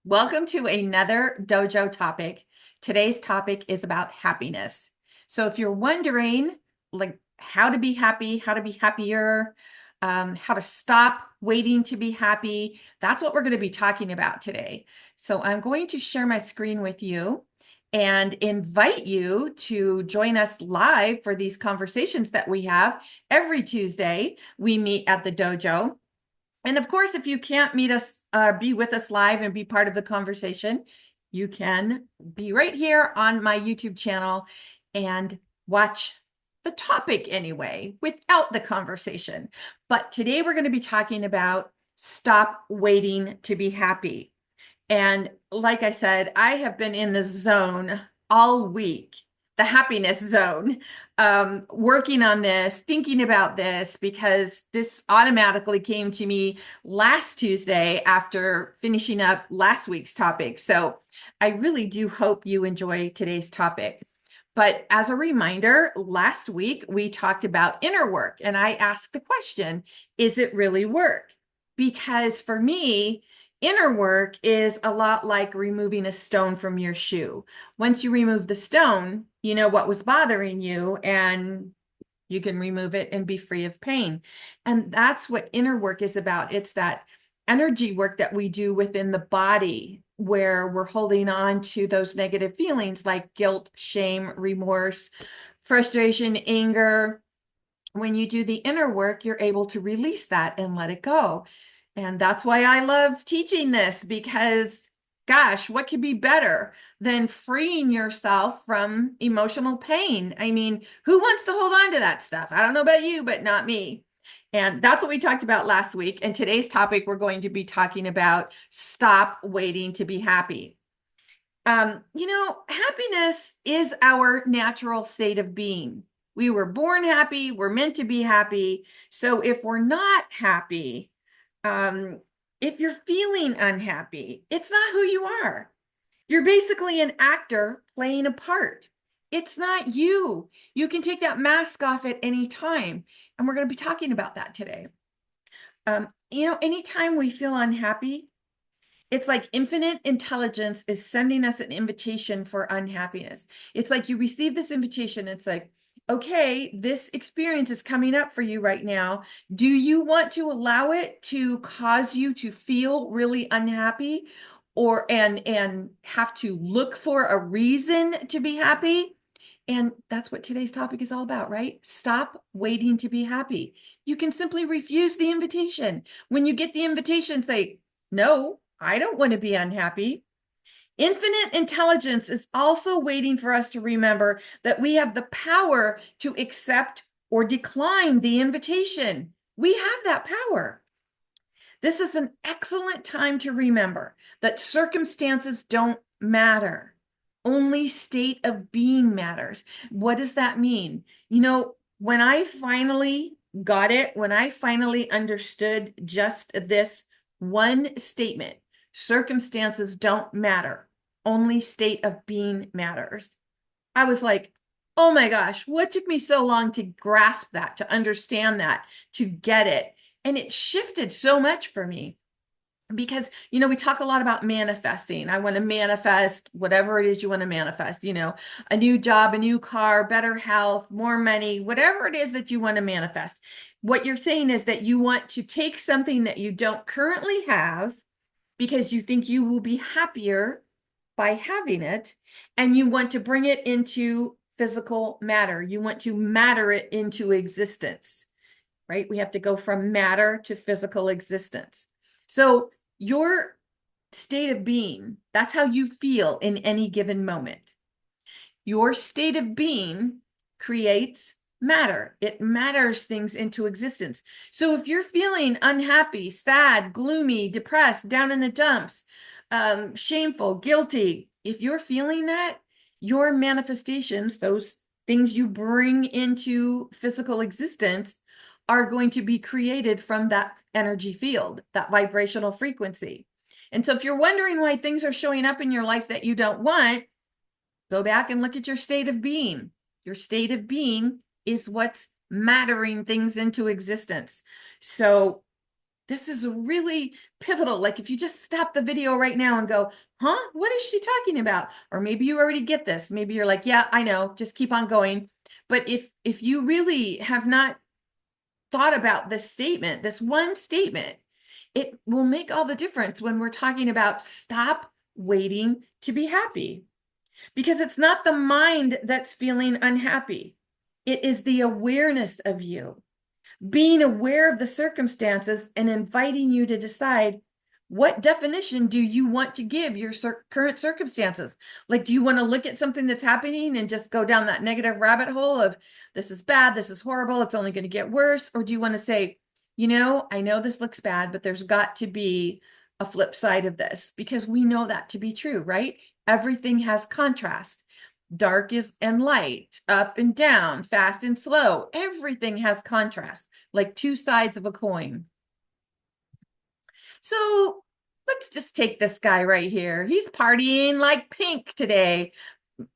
Welcome to another Dojo topic. Today's topic is about happiness. So if you're wondering like how to be happy, how to be happier, how to stop waiting to be happy, that's what we're going to be talking about today. So I'm going to share my screen with you and invite you to join us live for these conversations that we have every Tuesday. We meet at the dojo. And of course, if you can't meet us, be with us live and be part of the conversation, you can be right here on my YouTube channel and watch the topic anyway, without the conversation. But today we're going to be talking about stop waiting to be happy. And like I said, I have been in the zone all week, the happiness zone, working on this, thinking about this, because this automatically came to me last Tuesday after finishing up last week's topic. So I really do hope you enjoy today's topic. But as a reminder, last week we talked about inner work, and I asked the question, is it really work? Because for me, inner work is a lot like removing a stone from your shoe. Once you remove the stone, you know what was bothering you, and you can remove it and be free of pain. And that's what inner work is about. It's that energy work that we do within the body where we're holding on to those negative feelings like guilt, shame, remorse, frustration, anger. When you do the inner work, you're able to release that and let it go. And that's why I love teaching this, because gosh, what could be better than freeing yourself from emotional pain? I mean, who wants to hold on to that stuff? I don't know about you, but not me. And that's what we talked about last week. And today's topic, we're going to be talking about stop waiting to be happy. Happiness is our natural state of being. We were born happy, we're meant to be happy. So if we're not happy, um, if you're feeling unhappy, it's not who you are. You're basically an actor playing a part. It's not you. You can take that mask off at any time. And we're going to be talking about that today. Anytime we feel unhappy, it's like infinite intelligence is sending us an invitation for unhappiness. It's like you receive this invitation. It's like, okay, this experience is coming up for you right now. Do you want to allow it to cause you to feel really unhappy and have to look for a reason to be happy? And that's what today's topic is all about, right? Stop waiting to be happy. You can simply refuse the invitation. When you get the invitation, say, no, I don't want to be unhappy. Infinite intelligence is also waiting for us to remember that we have the power to accept or decline the invitation. We have that power. This is an excellent time to remember that circumstances don't matter. Only state of being matters. What does that mean? When I finally got it, when I finally understood just this one statement, circumstances don't matter. Only state of being matters. I was like, oh my gosh, what took me so long to grasp that, to understand that, to get it? And it shifted so much for me because, we talk a lot about manifesting. I want to manifest whatever it is you want to manifest, a new job, a new car, better health, more money, whatever it is that you want to manifest. What you're saying is that you want to take something that you don't currently have because you think you will be happier by having it, and you want to bring it into physical matter. You want to matter it into existence, right? We have to go from matter to physical existence. So your state of being, that's how you feel in any given moment. Your state of being creates matter. It matters things into existence. So if you're feeling unhappy, sad, gloomy, depressed, down in the dumps, shameful, guilty, if you're feeling that, your manifestations, those things you bring into physical existence, are going to be created from that energy field, that vibrational frequency. And so if you're wondering why things are showing up in your life that you don't want, go back and look at your state of being. Your state of being is what's mattering things into existence. So This is really pivotal. Like if you just stop the video right now and go, huh, what is she talking about? Or maybe you already get this. Maybe you're like, yeah, I know, just keep on going. But if you really have not thought about this statement, this one statement, it will make all the difference when we're talking about stop waiting to be happy. Because it's not the mind that's feeling unhappy. It is the awareness of you, being aware of the circumstances and inviting you to decide, what definition do you want to give your current circumstances? Like, do you want to look at something that's happening and just go down that negative rabbit hole of this is bad, this is horrible, it's only going to get worse? Or do you want to say, I know this looks bad, but there's got to be a flip side of this, because we know that to be true, right? Everything has contrast. Dark is and light, up and down, fast and slow. Everything has contrast, like two sides of a coin. So let's just take this guy right here. He's partying like pink today.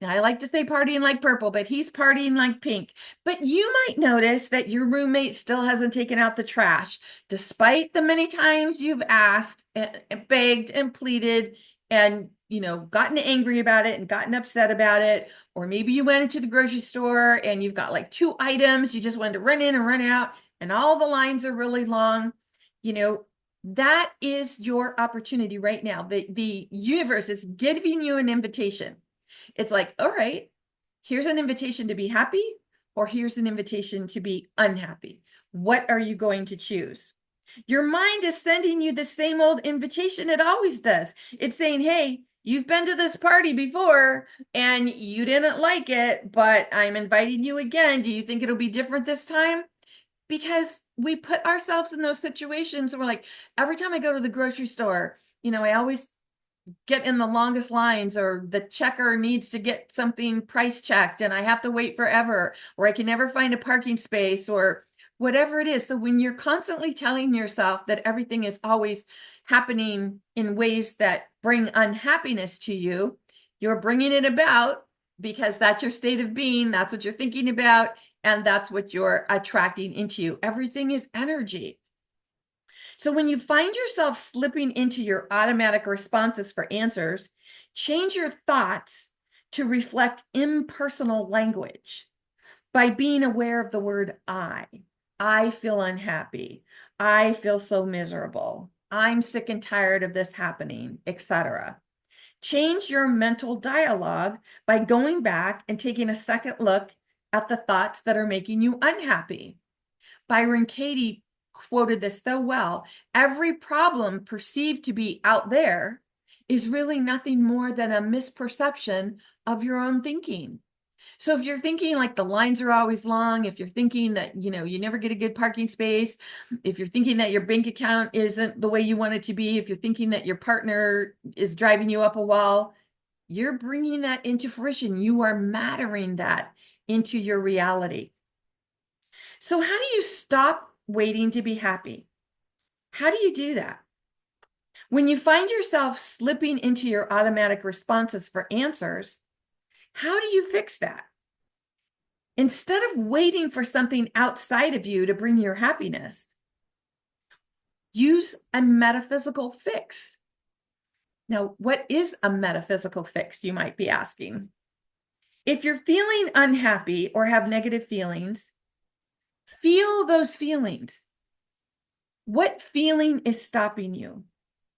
I like to say partying like purple, but he's partying like pink. But you might notice that your roommate still hasn't taken out the trash, despite the many times you've asked and begged and pleaded and, gotten angry about it and gotten upset about it. Or maybe you went into the grocery store and you've got like 2 items. You just wanted to run in and run out and all the lines are really long. That is your opportunity right now. The universe is giving you an invitation. It's like, all right, here's an invitation to be happy, or here's an invitation to be unhappy. What are you going to choose? Your mind is sending you the same old invitation it always does. It's saying, hey, you've been to this party before and you didn't like it, but I'm inviting you again. Do you think it'll be different this time? Because we put ourselves in those situations and we're like, every time I go to the grocery store, I always get in the longest lines, or the checker needs to get something price checked and I have to wait forever, or I can never find a parking space, or whatever it is. So when you're constantly telling yourself that everything is always happening in ways that bring unhappiness to you, you're bringing it about because that's your state of being. That's what you're thinking about. And that's what you're attracting into you. Everything is energy. So when you find yourself slipping into your automatic responses for answers, change your thoughts to reflect impersonal language by being aware of the word I. I feel unhappy. I feel so miserable. I'm sick and tired of this happening, etc. Change your mental dialogue by going back and taking a second look at the thoughts that are making you unhappy. Byron Katie quoted this so well. Every problem perceived to be out there is really nothing more than a misperception of your own thinking. So if you're thinking like the lines are always long, if you're thinking that, you never get a good parking space, if you're thinking that your bank account isn't the way you want it to be, if you're thinking that your partner is driving you up a wall, you're bringing that into fruition. You are mattering that into your reality. So how do you stop waiting to be happy? How do you do that? When you find yourself slipping into your automatic responses for answers, how do you fix that? Instead of waiting for something outside of you to bring your happiness, use a metaphysical fix. Now, what is a metaphysical fix, you might be asking? If you're feeling unhappy or have negative feelings, feel those feelings. What feeling is stopping you?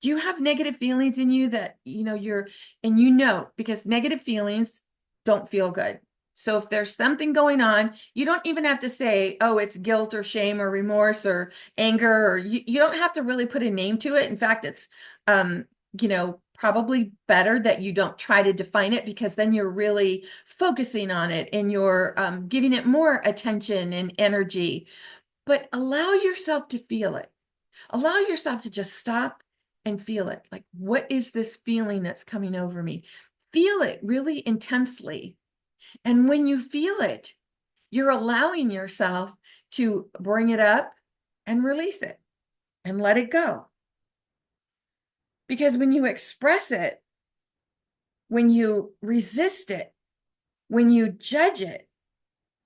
Do you have negative feelings in you that, because negative feelings don't feel good. So if there's something going on, you don't even have to say, oh, it's guilt or shame or remorse or anger, or you don't have to really put a name to it. In fact, it's, probably better that you don't try to define it, because then you're really focusing on it and you're giving it more attention and energy. But allow yourself to feel it. Allow yourself to just stop and feel it. Like, what is this feeling that's coming over me? Feel it really intensely. And when you feel it, you're allowing yourself to bring it up and release it and let it go. Because when you express it, when you resist it, when you judge it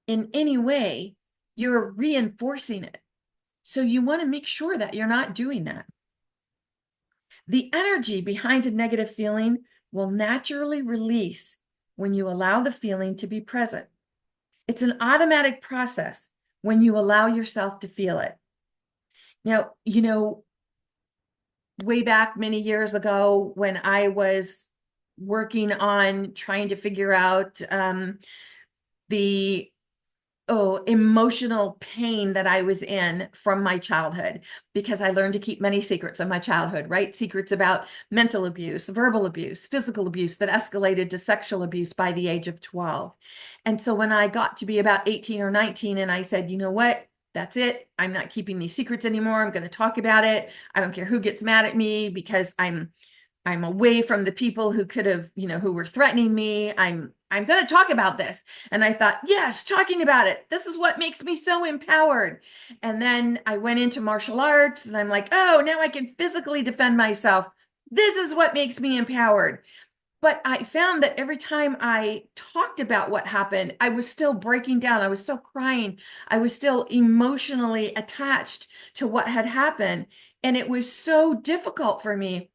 in any way, you're reinforcing it. So you want to make sure that you're not doing that. The energy behind a negative feeling will naturally release when you allow the feeling to be present. It's an automatic process when you allow yourself to feel it. Now, way back many years ago when I was working on trying to figure out the emotional pain that I was in from my childhood, because I learned to keep many secrets of my childhood, right? Secrets about mental abuse, verbal abuse, physical abuse that escalated to sexual abuse by the age of 12. And so when I got to be about 18 or 19 and I said, you know what? That's it. I'm not keeping these secrets anymore. I'm going to talk about it. I don't care who gets mad at me because I'm away from the people who could have, who were threatening me. I'm going to talk about this. And I thought, yes, talking about it. This is what makes me so empowered. And then I went into martial arts and I'm like, oh, now I can physically defend myself. This is what makes me empowered. But I found that every time I talked about what happened, I was still breaking down. I was still crying. I was still emotionally attached to what had happened. And it was so difficult for me.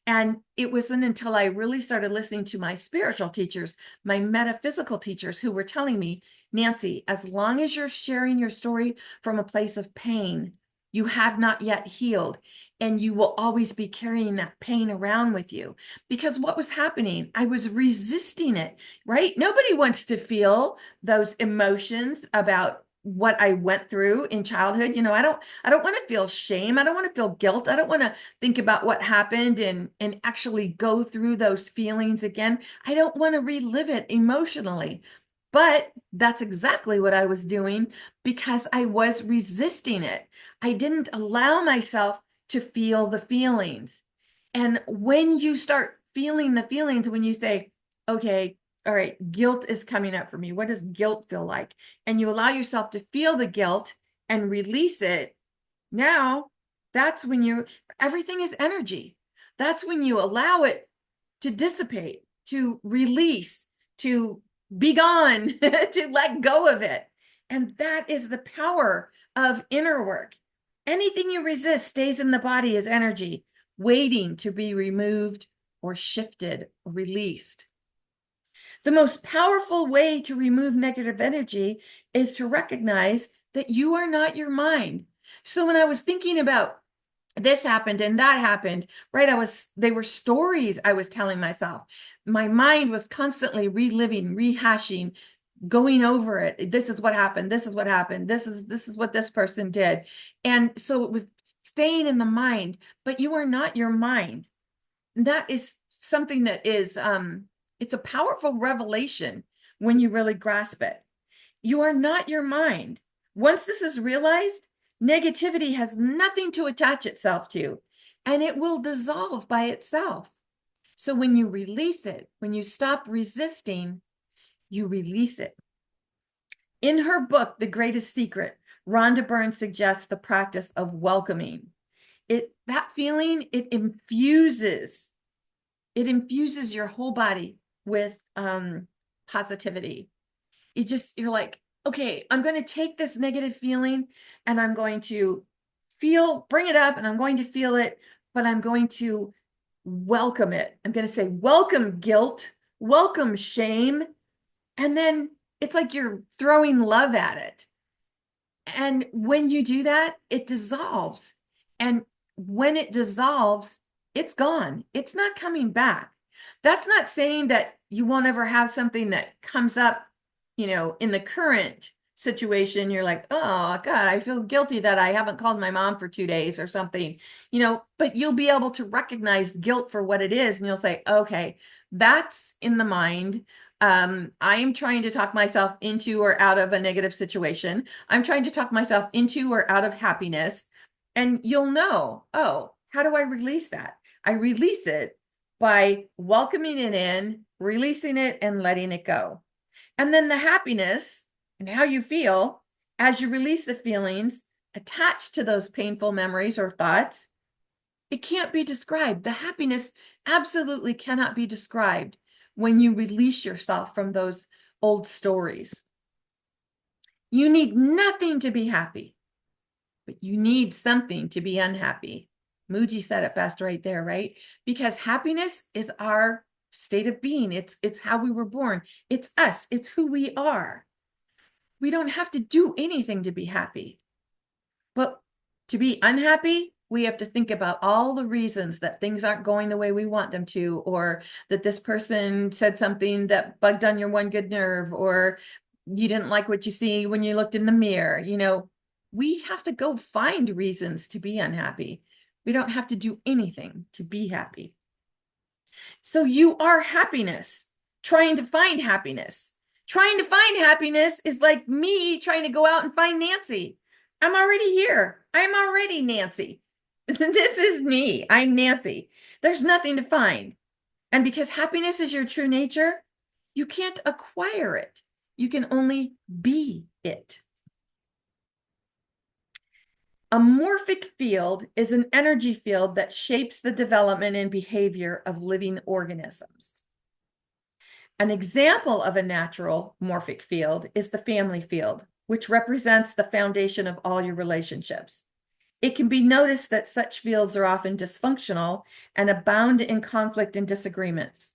And it wasn't until I really started listening to my spiritual teachers, my metaphysical teachers, who were telling me, Nancy, as long as you're sharing your story from a place of pain, you have not yet healed. And you will always be carrying that pain around with you. Because what was happening? I was resisting it, right? Nobody wants to feel those emotions about what I went through in childhood. I don't want to feel shame. I don't want to feel guilt. I don't want to think about what happened and actually go through those feelings again. I don't want to relive it emotionally. But that's exactly what I was doing because I was resisting it. I didn't allow myself to feel the feelings. And when you start feeling the feelings, when you say, okay, all right, guilt is coming up for me. What does guilt feel like? And you allow yourself to feel the guilt and release it. Now, that's when everything is energy. That's when you allow it to dissipate, to release, to be gone, to let go of it. And that is the power of inner work. Anything you resist stays in the body as energy, waiting to be removed or shifted, or released. The most powerful way to remove negative energy is to recognize that you are not your mind. So when I was thinking about this happened and that happened, right? They were stories I was telling myself. My mind was constantly reliving, rehashing, going over it. This is what happened. This is what happened. This is what this person did. And so it was staying in the mind, but you are not your mind. That is something that is, it's a powerful revelation when you really grasp it. You are not your mind. Once this is realized, negativity has nothing to attach itself to, and it will dissolve by itself. So when you release it, when you stop resisting, you release it. In her book, The Greatest Secret, Rhonda Byrne suggests the practice of welcoming. That feeling, it infuses your whole body with positivity. You're like, okay, I'm going to take this negative feeling and I'm going to bring it up and I'm going to feel it, but I'm going to welcome it. I'm going to say, welcome guilt, welcome shame. And then it's like you're throwing love at it. And when you do that, it dissolves. And when it dissolves, it's gone. It's not coming back. That's not saying that you won't ever have something that comes up, in the current situation. You're like, oh, God, I feel guilty that I haven't called my mom for 2 days or something, but you'll be able to recognize guilt for what it is. And you'll say, okay, that's in the mind. I'm trying to talk myself into or out of a negative situation. I'm trying to talk myself into or out of happiness. And you'll know, oh, how do I release that? I release it by welcoming it in, releasing it, and letting it go. And then the happiness and how you feel as you release the feelings attached to those painful memories or thoughts, it can't be described. The happiness absolutely cannot be described when you release yourself from those old stories. You need nothing to be happy. but you need something to be unhappy. Muji said it best right there, right? Because happiness is our state of being. It's how we were born. It's us. It's who we are. We don't have to do anything to be happy. But to be unhappy, we have to think about all the reasons that things aren't going the way we want them to, or that this person said something that bugged on your one good nerve, or you didn't like what you see when you looked in the mirror. We have to go find reasons to be unhappy. We don't have to do anything to be happy. So you are happiness, trying to find happiness. Trying to find happiness is like me trying to go out and find Nancy. I'm already here. I'm already Nancy. This is me. I'm Nancy. There's nothing to find. And because happiness is your true nature, you can't acquire it. You can only be it. A morphic field is an energy field that shapes the development and behavior of living organisms. An example of a natural morphic field is the family field, which represents the foundation of all your relationships. It can be noticed that such fields are often dysfunctional and abound in conflict and disagreements.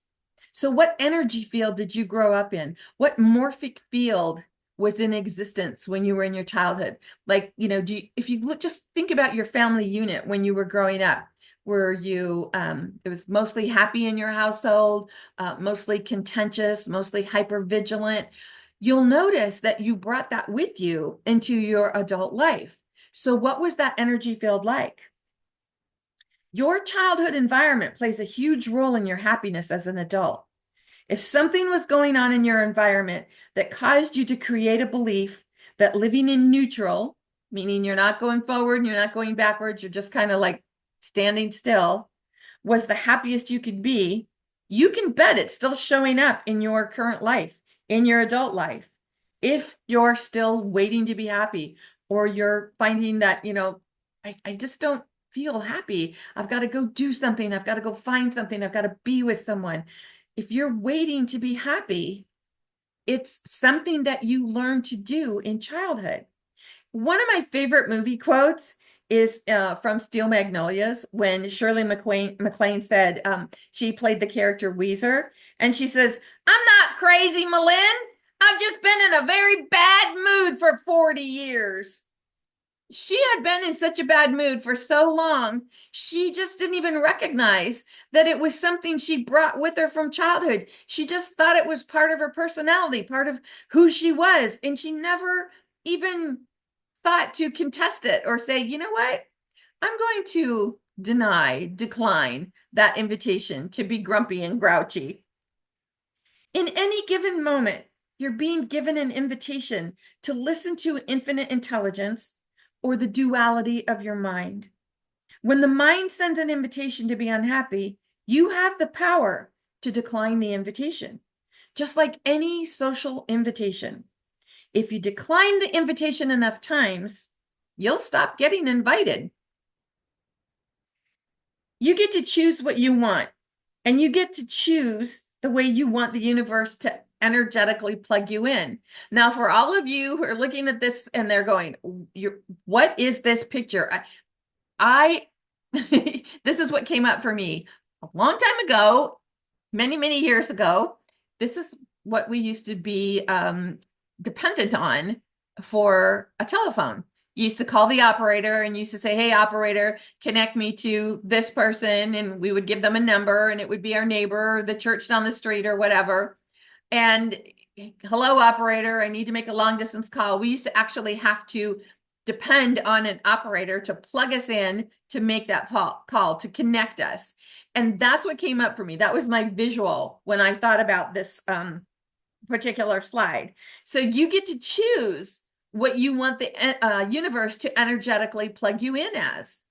So what energy field did you grow up in? What morphic field was in existence when you were in your childhood? Like, if you look, just think about your family unit when you were growing up. Were you, it was mostly happy in your household, mostly contentious, mostly hypervigilant? You'll notice that you brought that with you into your adult life. So what was that energy field like? Your childhood environment plays a huge role in your happiness as an adult. If something was going on in your environment that caused you to create a belief that living in neutral, meaning you're not going forward and you're not going backwards, you're just kind of like standing still, was the happiest you could be, you can bet it's still showing up in your current life, in your adult life. If you're still waiting to be happy, or you're finding that, I just don't feel happy. I've got to go do something. I've got to go find something. I've got to be with someone. If you're waiting to be happy, it's something that you learn to do in childhood. One of my favorite movie quotes is from Steel Magnolias, when Shirley MacLaine said, she played the character Weezer, and she says, "I'm not crazy, Malin. I've just been in a very bad mood for 40 years. She had been in such a bad mood for so long, she just didn't even recognize that it was something she brought with her from childhood. She just thought it was part of her personality, part of who she was. And she never even thought to contest it or say, you know what? I'm going to decline that invitation to be grumpy and grouchy. In any given moment, you're being given an invitation to listen to infinite intelligence or the duality of your mind. When the mind sends an invitation to be unhappy, you have the power to decline the invitation, just like any social invitation. If you decline the invitation enough times, you'll stop getting invited. You get to choose what you want, and you get to choose the way you want the universe to energetically plug you in. Now, for all of you who are looking at this and they're going, what is this picture? This is what came up for me a long time ago, many, many years ago. This is what we used to be dependent on for a telephone. You used to call the operator and used to say, "Hey, operator, connect me to this person." And we would give them a number, and it would be our neighbor or the church down the street or whatever. And, "Hello, operator, I need to make a long distance call." We used to actually have to depend on an operator to plug us in to make that call, to connect us. And that's what came up for me. That was my visual when I thought about this particular slide. So you get to choose what you want the universe to energetically plug you in as.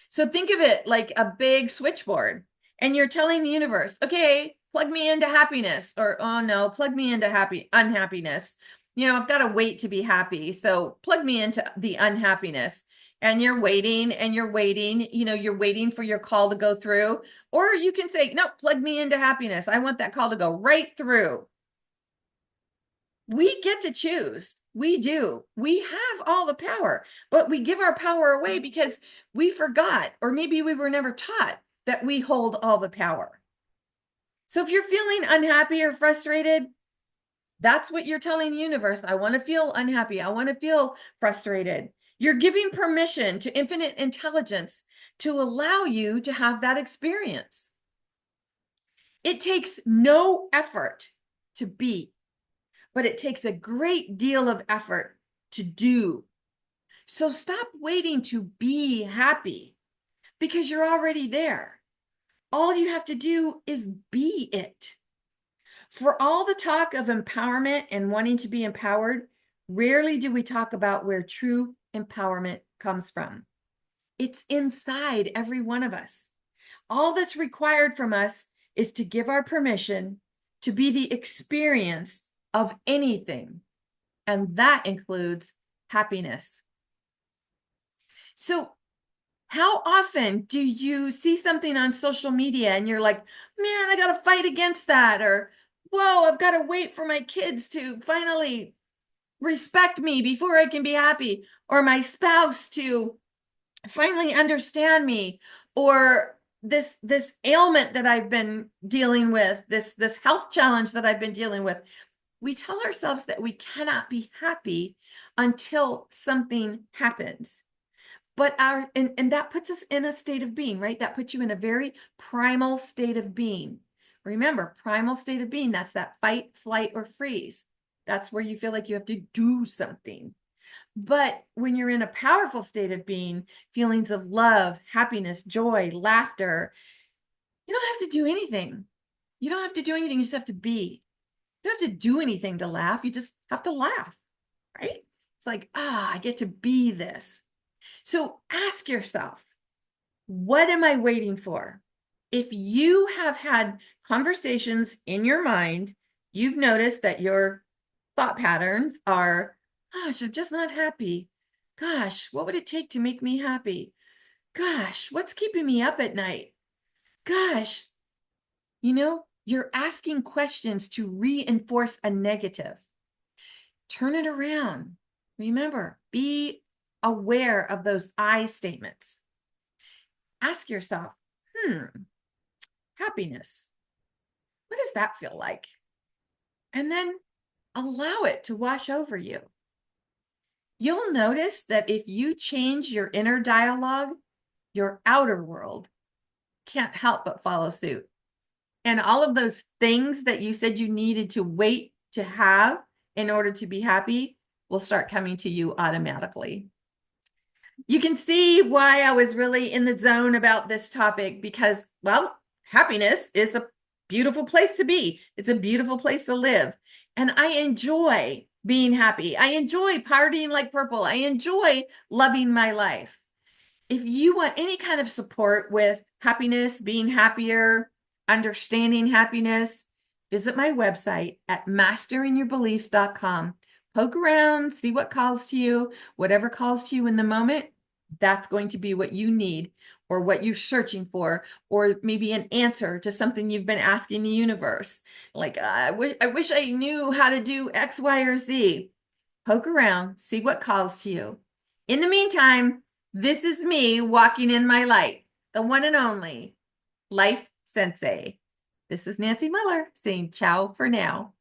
So think of it like a big switchboard, and you're telling the universe, okay, plug me into happiness, or, oh no, plug me into unhappiness. I've got to wait to be happy. So plug me into the unhappiness. And you're waiting and you're waiting, you're waiting for your call to go through. Or you can say, no, plug me into happiness. I want that call to go right through. We get to choose We do. We have all the power, but we give our power away because we forgot, or maybe we were never taught that we hold all the power. So if you're feeling unhappy or frustrated, that's what you're telling the universe. I want to feel unhappy. I want to feel frustrated. You're giving permission to infinite intelligence to allow you to have that experience. It takes no effort to be, but it takes a great deal of effort to do. So stop waiting to be happy because you're already there. All you have to do is be it. For all the talk of empowerment and wanting to be empowered, rarely do we talk about where true empowerment comes from. It's inside every one of us. All that's required from us is to give our permission to be the experience of anything. And that includes happiness. So, how often do you see something on social media and you're like, man, I got to fight against that? Or, whoa, I've got to wait for my kids to finally respect me before I can be happy, or my spouse to finally understand me, or this ailment that I've been dealing with, this health challenge that I've been dealing with. We tell ourselves that we cannot be happy until something happens. But and that puts us in a state of being, right? That puts you in a very primal state of being. Remember, primal state of being, that's that fight, flight, or freeze. That's where you feel like you have to do something. But when you're in a powerful state of being, feelings of love, happiness, joy, laughter, you don't have to do anything. You don't have to do anything. You just have to be. You don't have to do anything to laugh. You just have to laugh, right? It's like, I get to be this. So ask yourself, what am I waiting for? If you have had conversations in your mind, you've noticed that your thought patterns are, gosh, I'm just not happy. Gosh, what would it take to make me happy? Gosh, what's keeping me up at night? Gosh, you're asking questions to reinforce a negative. Turn it around. Remember, be aware of those I statements. Ask yourself, happiness. What does that feel like? And then allow it to wash over you. You'll notice that if you change your inner dialogue, your outer world can't help but follow suit. And all of those things that you said you needed to wait to have in order to be happy will start coming to you automatically. You can see why I was really in the zone about this topic because, well, happiness is a beautiful place to be. It's a beautiful place to live. And I enjoy being happy. I enjoy partying like purple. I enjoy loving my life. If you want any kind of support with happiness, being happier, understanding happiness, visit my website at masteringyourbeliefs.com. Poke around, see what calls to you. Whatever calls to you in the moment, that's going to be what you need or what you're searching for, or maybe an answer to something you've been asking the universe. Like, I wish I knew how to do X, Y, or Z. Poke around, see what calls to you. In the meantime, this is me walking in my light, the one and only Life Sensei. This is Nancy Muller saying ciao for now.